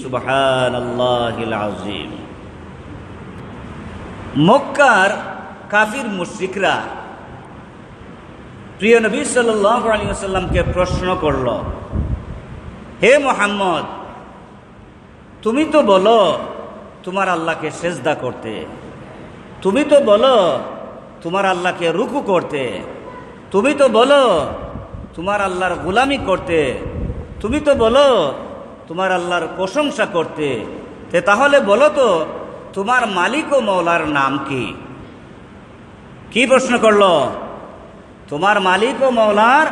সুবহানাল্লাহিল আযীম। মক্কার কাফির মুশরিকরা প্রিয় নবী সাল্লাল্লাহু আলাইহি ওয়াসাল্লামকে প্রশ্ন করল, হে মুহাম্মদ, তুমি তো বলো তোমার আল্লাহকে সেজদা করতে, তুমি তো বলো তোমার আল্লাহকে রুকু করতে, তুমি তো বলো তোমার আল্লাহর গোলামি করতে, তুমি তো বলো তোমার আল্লাহর প্রশংসা করতে, তাহলে বলো তো তোমার মালিক ও মওলার নাম কি? কি প্রশ্ন করলো? তোমার মালিক ও মওলার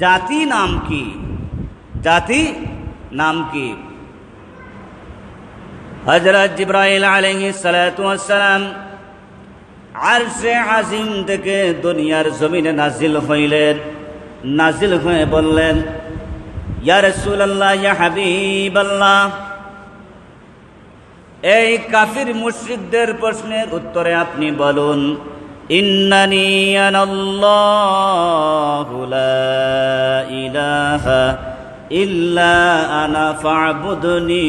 জাতি নাম কি? জাতি নাম কি? হযরত জিবরাইল আলাইহিস সালাতু ওয়াস সালাম আরশে আজিম থেকে দুনিয়ার জমিনে নাজিল হইলেন। নাজিল হয়ে বললেন, ইয়া রাসূলুল্লাহ, ইয়া হাবিবাল্লাহ, এই কাফির মুশরিকদের প্রশ্নের উত্তরে আপনি বলুন, ইন্নানি আনাল্লাহু লা ইলাহা ইল্লা আনা ফা'বুদনি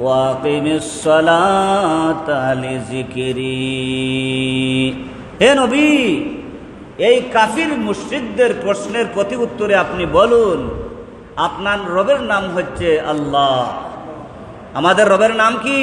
ওয়া আকিমিস সালাতা লিযিকরি। হে নবী, এই কাফির মুশরিকদের প্রশ্নের প্রতি উত্তরে আপনি বলুন, আপনার রবের নাম হচ্ছে আল্লাহ। আমাদের রবের নাম কি?